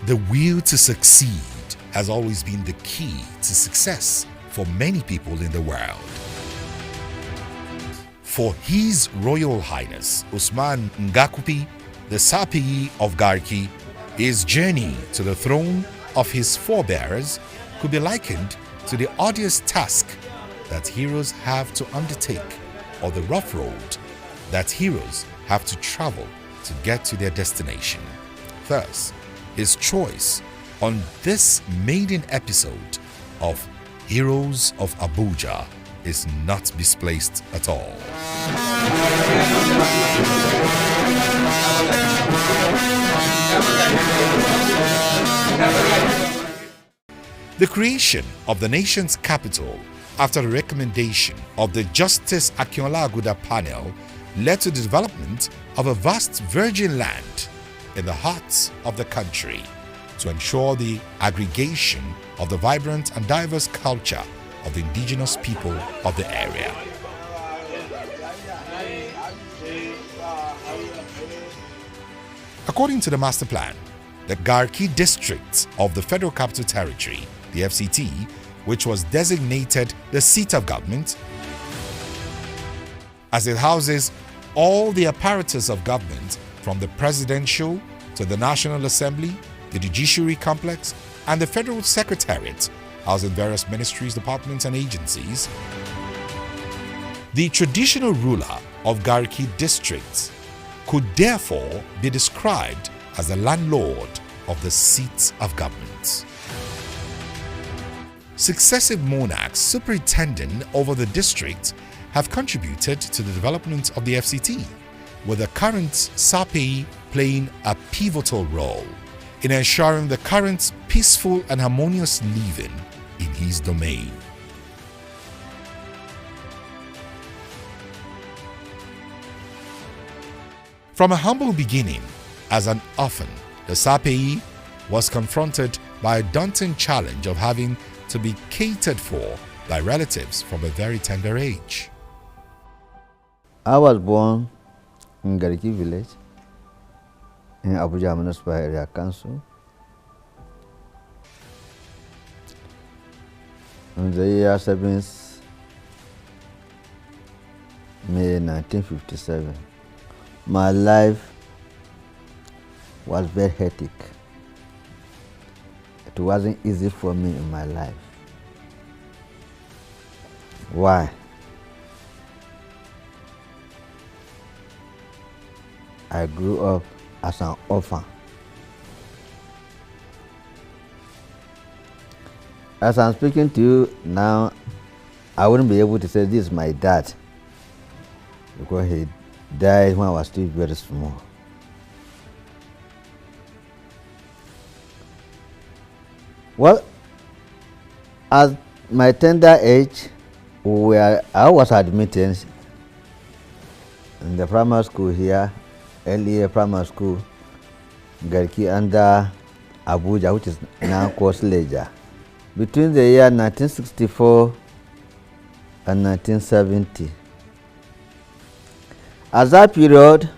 The will to succeed has always been the key to success for many people in the world. For His Royal Highness Usman Ngakupi, the Sapi of Garki, his journey to the throne of his forebears could be likened to the arduous task that heroes have to undertake, or the rough road that heroes have to travel to get to their destination. Thus, his choice on this maiden episode of Heroes of Abuja is not misplaced at all. The creation of the nation's capital after the recommendation of the Justice Akinola Aguda panel led to the development of a vast virgin land in the heart of the country to ensure the aggregation of the vibrant and diverse culture of the indigenous people of the area. According to the master plan, the Garki district of the Federal Capital Territory, the FCT, which was designated the seat of government, as it houses all the apparatus of government from the presidential to the National Assembly, the Judiciary Complex, and the Federal Secretariat, housing various ministries, departments, and agencies. The traditional ruler of Garki district could therefore be described as the landlord of the seat of government. Successive monarchs superintending over the district have contributed to the development of the FCT, with the current Sapi playing a pivotal role in ensuring the current peaceful and harmonious living in his domain. From a humble beginning as an orphan, the Sapi was confronted by a daunting challenge of having to be catered for by relatives from a very tender age. I was born in Garki village in Abuja Municipal Area Council in the year 7th May 1957. My life was very hectic. It wasn't easy for me in my life. Why? I grew up as an orphan. As I'm speaking to you now, I wouldn't be able to say this is my dad, because he died when I was still very small. Well, at my tender age, I was admitted in the primary school here, earlier primary school, Garki under Abuja, which is now called Sleja. Between the year 1964 and 1970. At that period,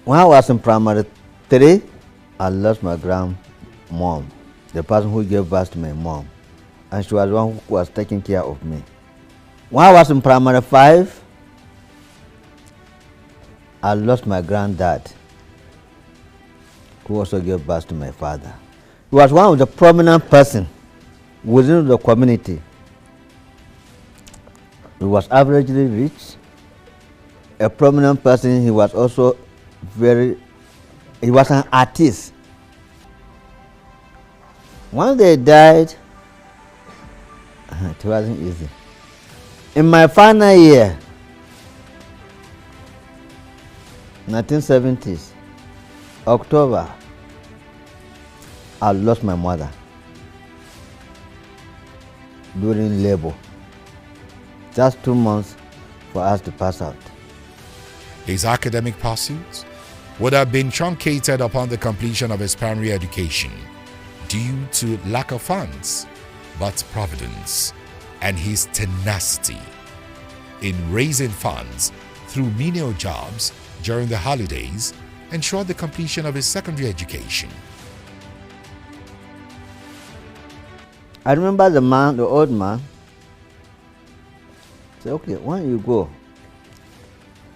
when I was in primary 3, I lost my grandmom, the person who gave birth to my mom, and she was the one who was taking care of me. When I was in primary 5, I lost my granddad, who also gave birth to my father. He was one of the prominent persons within the community. He was averagely rich, a prominent person. He was also he was an artist. When they died, it wasn't easy. In my final year, 1970s, October, I lost my mother during labor. Just 2 months for us to pass out. His academic pursuits would have been truncated upon the completion of his primary education due to lack of funds, but providence and his tenacity in raising funds through menial jobs during the holidays ensured the completion of his secondary education I remember the man, the old man, said, okay, when you go,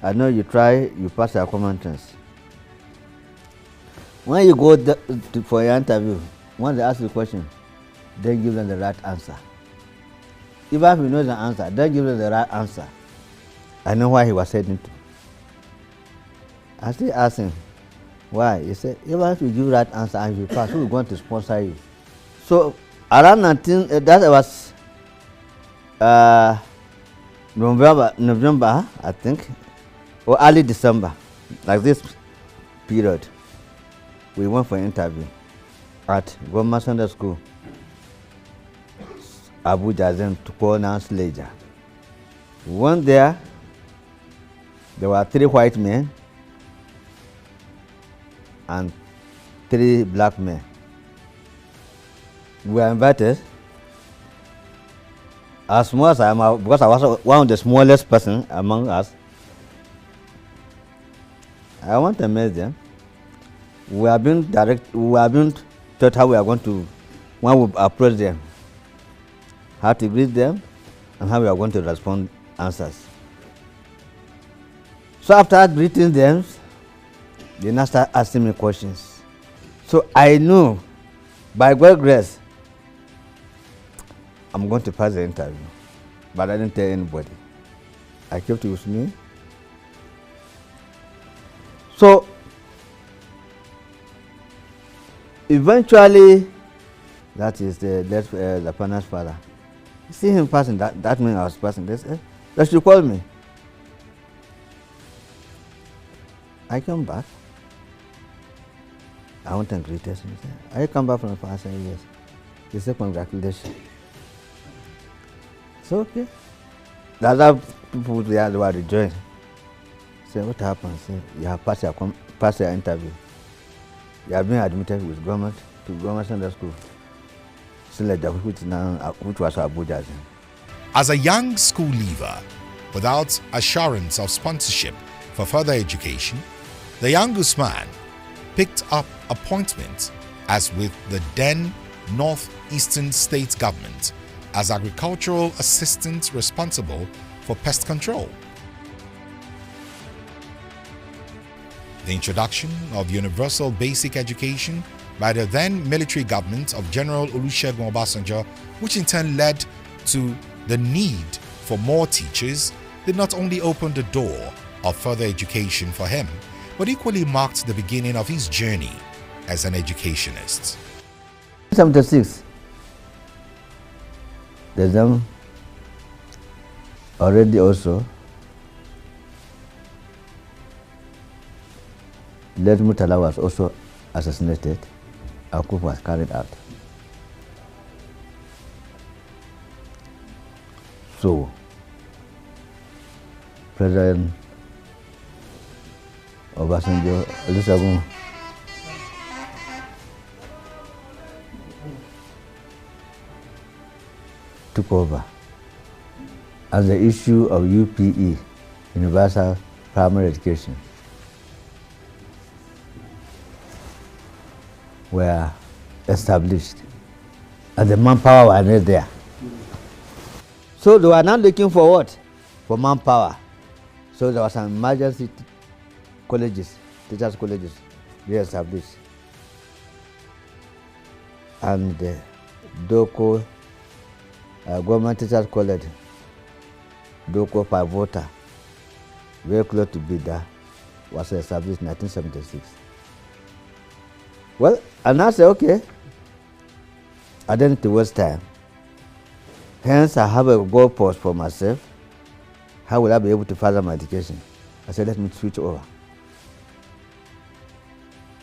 I know you try, you pass your common entrance. When you go for your interview, when they ask you a question, then give them the right answer. Even if you know the answer, then give them the right answer. I know why he was saying it. I still asked him, why? He said, even if you give the right answer and you pass, who is going to sponsor you? So around 19, that was November, I think, or early December, like this period. We went for an interview at Government Sunday School, Abuja, then to call now Slager. We went there. There were 3 white men and 3 black men. We were invited. As small as I am, because I was one of the smallest person among us, I want to meet them. We have been taught how we are going to, when we approach them, how to greet them, and how we are going to respond answers. So after greeting them, they now start asking me questions. So I knew, by God's grace, I'm going to pass the interview, but I didn't tell anybody. I kept it with me. So eventually, that is the partner's father. You see him passing, that means I was passing. They should call me. I come back. I went and greeted him. He said, are you come back from the farm? I said, yes. He said, congratulations. So, okay. The other people there, they were rejoicing. I said, what happened? I said, you have passed your interview. You have been admitted with government to Government Sunday School, which was Abuja. As a young school leaver, without assurance of sponsorship for further education, the young Usman picked up appointments as with the then Northeastern State Government as agricultural assistant responsible for pest control. The introduction of universal basic education by the then military government of General Olusegun Obasanjo, which in turn led to the need for more teachers, did not only open the door of further education for him, but equally marked the beginning of his journey as an educationist. 76, there's them already also. Late Murtala was also assassinated. Our coup was carried out. So, President Obasanjo Olusegun took over, and the issue of UPE, Universal Primary Education, were established, and the manpower were not there. So they were not looking for what? For manpower. So there was some emergency colleges, teachers' colleges, re-established. And Doko, Government Teachers College, Doko Pavota, very close to Bida, was established in 1976. Well, and I said, okay, I don't need to waste time. Hence, I have a goal post for myself. How will I be able to further my education? I said, let me switch over.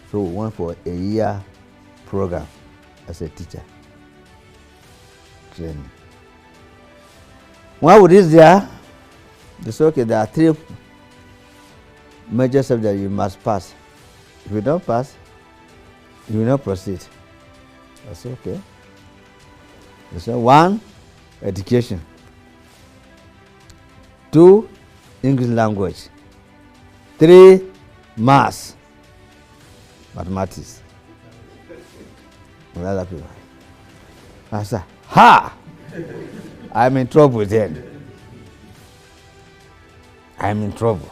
So we went for a year program as a teacher training. When we reached there, they said, okay, there are 3 major subjects you must pass. If you don't pass, you will not proceed. I said, okay. They said, 1, education. 2, English language. 3, maths, mathematics, and other people. I said, ha! I'm in trouble then. I'm in trouble.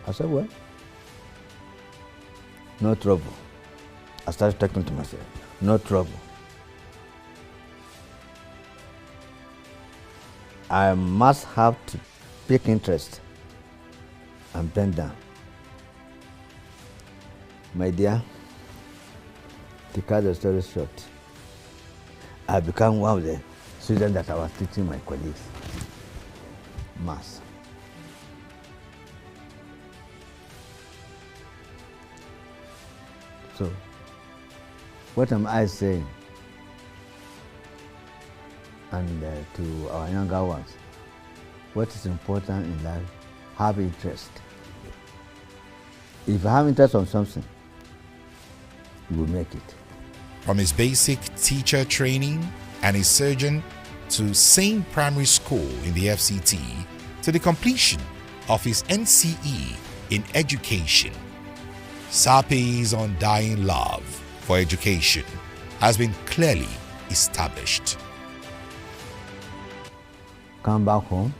I said, well, no trouble. I started talking to myself, no trouble. I must have to pick interest and bend down. My dear, to cut the story short, I became one of the students that I was teaching my colleagues, maths. So, what am I saying? And to our younger ones, what is important in life? Have interest. If you have interest on something, you will make it. From his basic teacher training and his surgeon to St. Primary School in the FCT to the completion of his NCE in education, Sape's undying love for education has been clearly established. Come back home,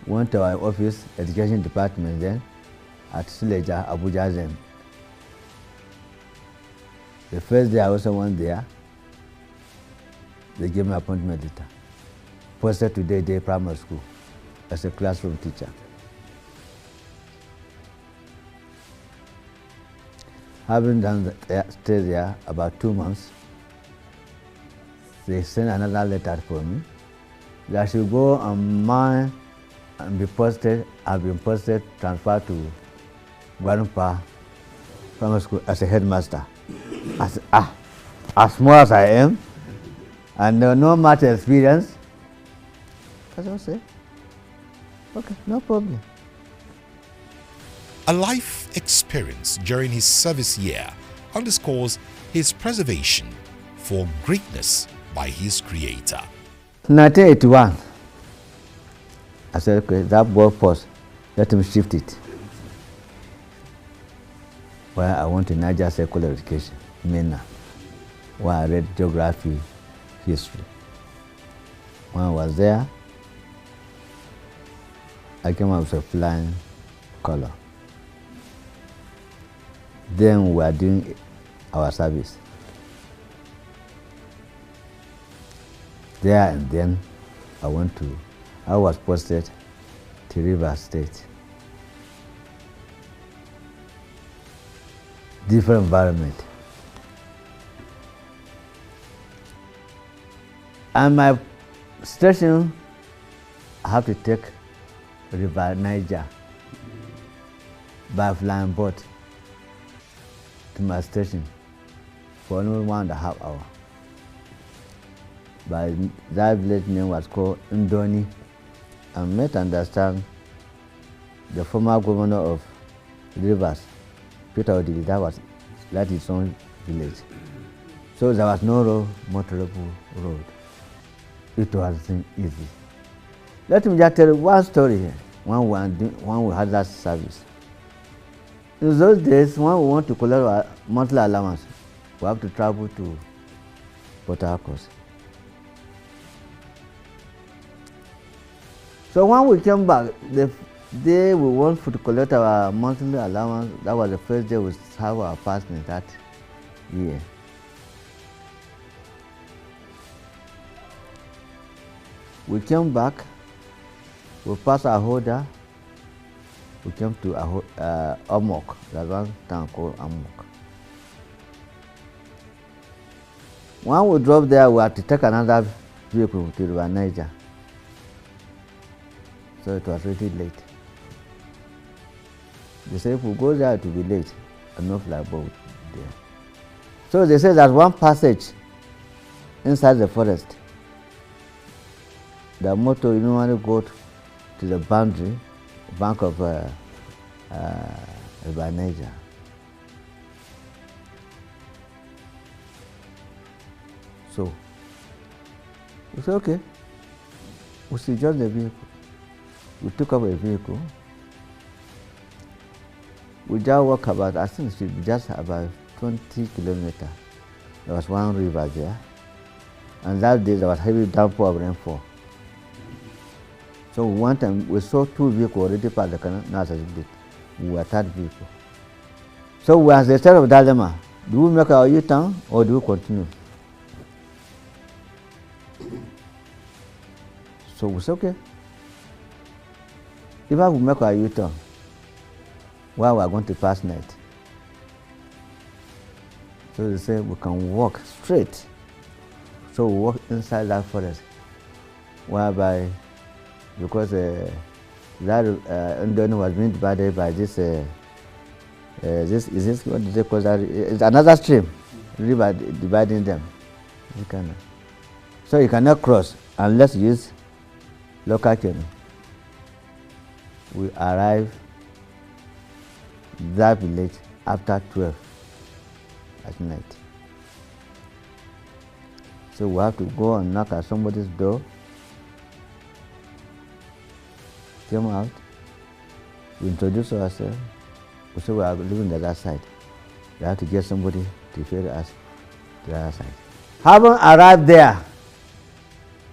went to our office, education department then, at Suleja, Abuja then. The first day I also went there, they gave me appointment letter. Posted to Day Primary School as a classroom teacher. Having stayed there about 2 months, they sent another letter for me that I should go and mine and be posted. I've been posted, transferred to Guadampa Primary School as a headmaster. As small as I am, and no much experience, that's what I say. Okay, no problem. A life experience during his service year underscores his preservation for greatness by his creator. 1981, I said, okay, that board post, let him shift it. Where I went to Niger Secular Education, MENA, where I read geography, history. When I was there, I came out with a flying color. Then we were doing our service. There and then I was posted to Rivers State. Different environment. And my station, I have to take River Niger by flying boat to my station for only 1.5 hours. But that village name was called Ndoni. I made to understand the former governor of Rivers, Peter Odili, that is his own village. So there was no motorable road. It wasn't easy. Let me just tell you one story here, when we had that service. In those days, when we want to collect our monthly allowance, we have to travel to Port Harcourt. So when we came back, the day we want to collect our monthly allowance, that was the first day we have our passing that year. We came back, we passed our holder, we came to Amok, there's one town called Amok. When we drove there, we had to take another vehicle to River Niger. So it was really late. They said if we go there, it will be late, and no fly boat there. So they said there's one passage inside the forest. The motor, you normally go to the boundary, bank of River Niger. So we said, okay, we should join the vehicle. We took up a vehicle. We just walked about, I think it should be just about 20 kilometers. There was one river there. And that day there was heavy downpour of rainfall. So one time we saw 2 vehicles already past the canal, not as it did. We were 3rd vehicle. So we are at the start of dilemma. Do we make our U-turn or do we continue? So we said, okay. If I will make our U-turn, where we are going to pass night. So they say we can walk straight. So we walk inside that forest, whereby, because that Ndoni was being divided by this what did they call that? It's another stream, river dividing them. So you cannot cross unless you use local canoe. We arrive that village after 12 at night. So we have to go and knock at somebody's door. Came out, we introduce ourselves. We say we are living the other side. We have to get somebody to ferry us to the other side. Having arrived there,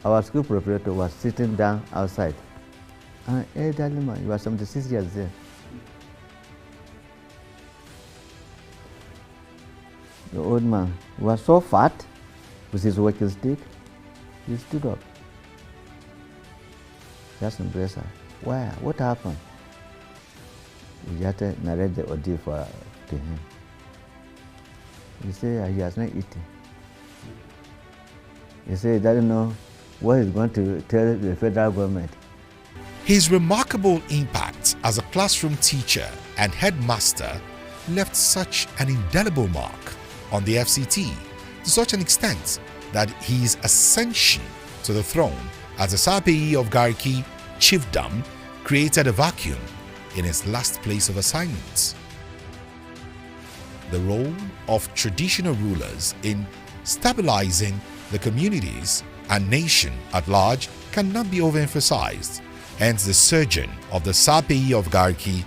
our school preparator was sitting down outside. And elderly man, he was 76 years there. The old man was so fat with his walking stick, he stood up. Just embraced her. Why? What happened? We just narrated the ordeal to him. He said he has not eaten. He said he doesn't know what he's going to tell the federal government. His remarkable impact as a classroom teacher and headmaster left such an indelible mark on the FCT to such an extent that his ascension to the throne as the Sapeyi of Garki chiefdom created a vacuum in his last place of assignment. The role of traditional rulers in stabilizing the communities and nation at large cannot be overemphasized. Hence the surgeon of the Sapeyi of Garki,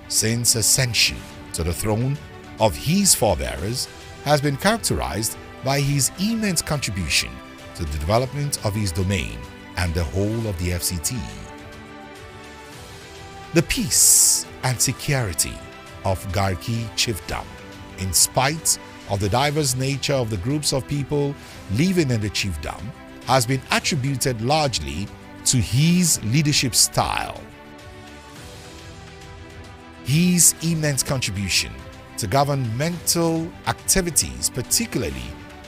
since ascension to the throne of his forebears, has been characterized by his immense contribution to the development of his domain and the whole of the FCT. The peace and security of Garki chiefdom, in spite of the diverse nature of the groups of people living in the chiefdom, has been attributed largely to his leadership style. His immense contribution to governmental activities, particularly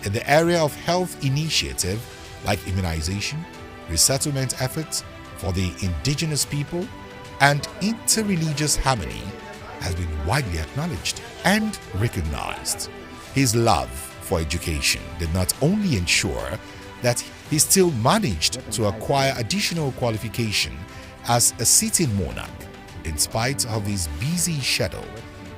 in the area of health initiative like immunization, resettlement efforts for the indigenous people, and interreligious harmony, has been widely acknowledged and recognized. His love for education did not only ensure that he still managed to acquire additional qualification as a sitting monarch. In spite of his busy schedule,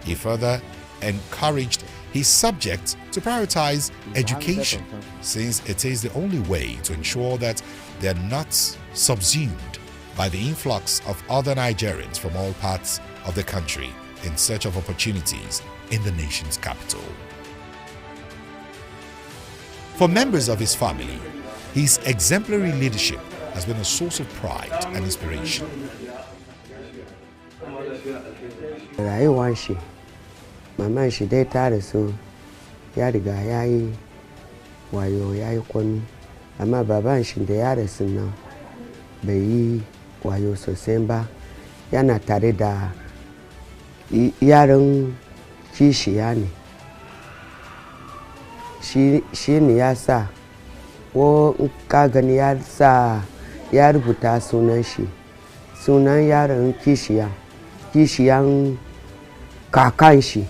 he further encouraged his subjects to prioritize education, since it is the only way to ensure that they are not subsumed by the influx of other Nigerians from all parts of the country in search of opportunities in the nation's capital. For members of his family, his exemplary leadership has been a source of pride and inspiration. Rayuwar shi, maman shi dai ta rasu, ya riga ya yi wayo, ya yi komi, amma baban shi da ya rasu nan bai yi wayo sosai ba, yana tare da yaran kishiya ne. Shi ne ya sa, ko ka gani ya sa ya rubuta sunan shi, sunan yaran kishiyan kakan shi,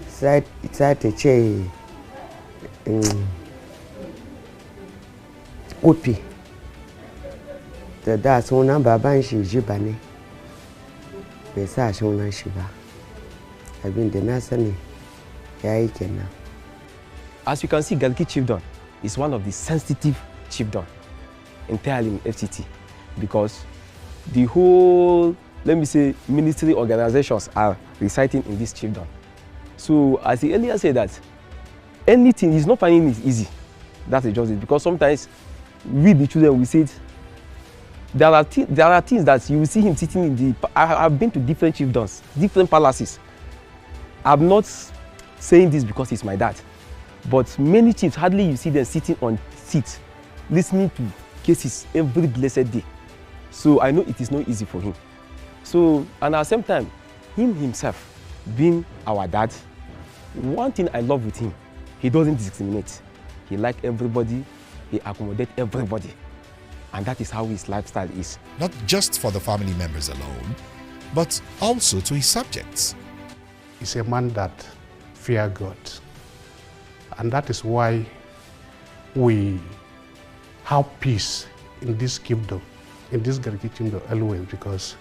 sai ta ce kufi. Da sunan baban shi Jiba ne, bai sa sunan shi ba. Abin da na sani ya yi kenan. As you can see, Garki chiefdom is one of the sensitive chiefdom entirely in FCT, because the whole, let me say, military organizations are residing in this chiefdom. So as he earlier said that anything, he's not finding it easy. That is just it, because sometimes we the children, we said, there are things that you will see him sitting in the. I've been to different chiefdoms, different palaces. I'm not saying this because he's my dad, but many chiefs, hardly you see them sitting on seats, listening to cases every blessed day. So I know it is not easy for him. So, and at the same time, him himself, being our dad, one thing I love with him, he doesn't discriminate. He likes everybody, he accommodates everybody. And that is how his lifestyle is. Not just for the family members alone, but also to his subjects. He's a man that fears God. And that is why we have peace in this kingdom, in this Garki kingdom always, because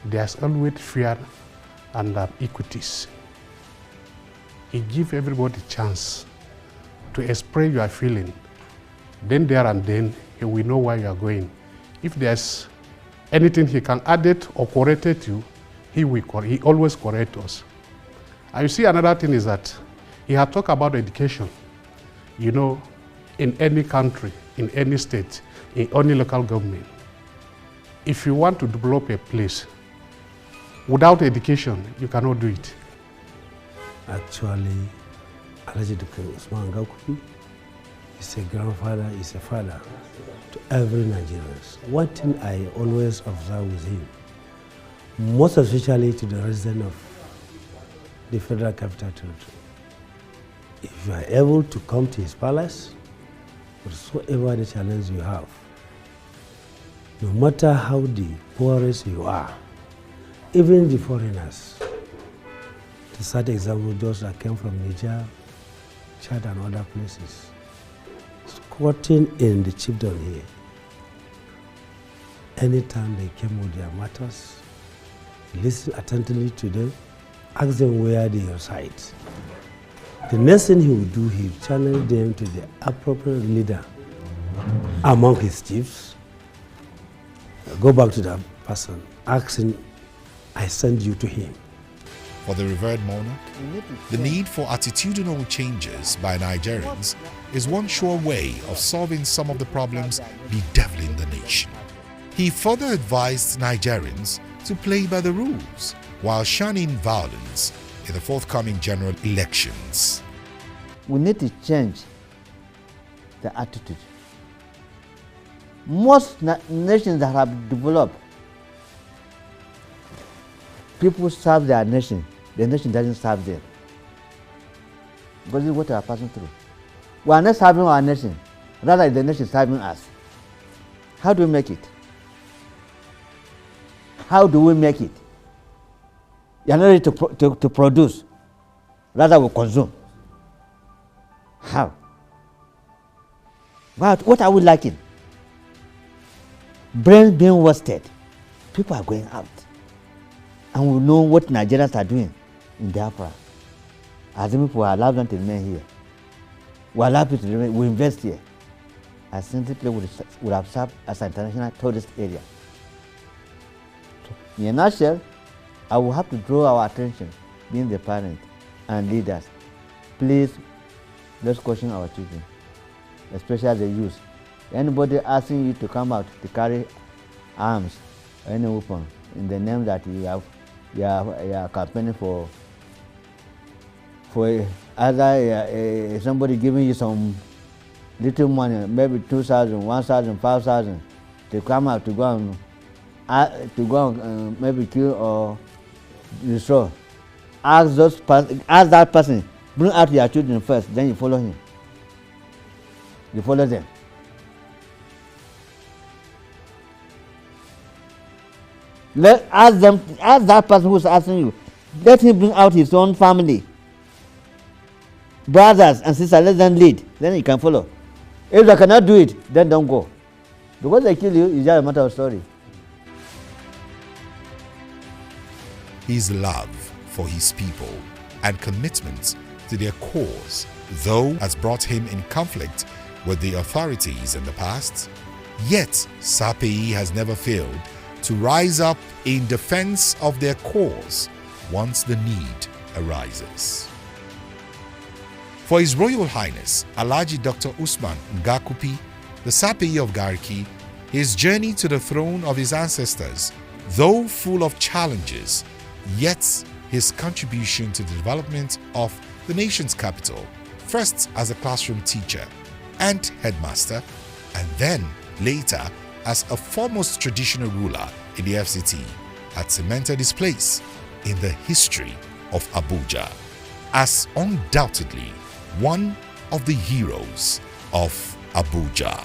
there's always fear and equities. He gives everybody a chance to express your feeling. Then there and then, he will know where you are going. If there's anything he can add it or correct it you, he always correct us. And you see, another thing is that he had talked about education. You know, in any country, in any state, in any local government, if you want to develop a place, without education, you cannot do it. Actually, Alhaji Dr. Usman Gakupi is a grandfather, is a father to every Nigerian. One thing I always observe with him, most especially to the resident of the Federal Capital Territory, if you are able to come to his palace, whatsoever the challenge you have, no matter how the poorest you are, even the foreigners, to start example, those that came from Niger, Chad and other places, squatting in the chiefdom here. Anytime they came with their matters, listen attentively to them, ask them where they reside. The next thing he will do, he will channel them to the appropriate leader among his chiefs. Go back to that person, ask him, I send you to him. For the revered monarch, the need for attitudinal changes by Nigerians is one sure way of solving some of the problems bedeviling the nation. He further advised Nigerians to play by the rules while shunning violence in the forthcoming general elections. We need to change the attitude. Most nations that have developed, people serve their nation, the nation doesn't serve them. Because this is what we are passing through. We are not serving our nation, rather the nation is serving us. How do we make it? How do we make it? You are not ready to produce, rather we consume. How? What are we lacking? Brains being wasted. People are going out. And we know what Nigerians are doing in Biafra. As if we allow them to remain here. We allow people to remain, we invest here. I simply would have served as an international tourist area. So, in a nutshell, I will have to draw our attention, being the parents and leaders. Please, let's caution our children, especially the youth. Anybody asking you to come out to carry arms or any weapon in the name that you are campaigning for either somebody giving you some little money, maybe 2,000, 1,000, 5,000, to come out to go and maybe kill or destroy. Ask that person, bring out your children first, then you follow him. You follow them. Ask that person who's asking you, let him bring out his own family, brothers and sisters, let them lead, then you can follow. If they cannot do it, then don't go. Because they kill you, it's just a matter of story. His love for his people and commitment to their cause, though has brought him in conflict with the authorities in the past, yet SAPEI has never failed to rise up in defense of their cause once the need arises. For His Royal Highness Alhaji Dr. Usman Ngakupi, the Sapi of Garki, his journey to the throne of his ancestors, though full of challenges, yet his contribution to the development of the nation's capital, first as a classroom teacher and headmaster, and then later as a foremost traditional ruler in the FCT, had cemented his place in the history of Abuja as undoubtedly one of the heroes of Abuja.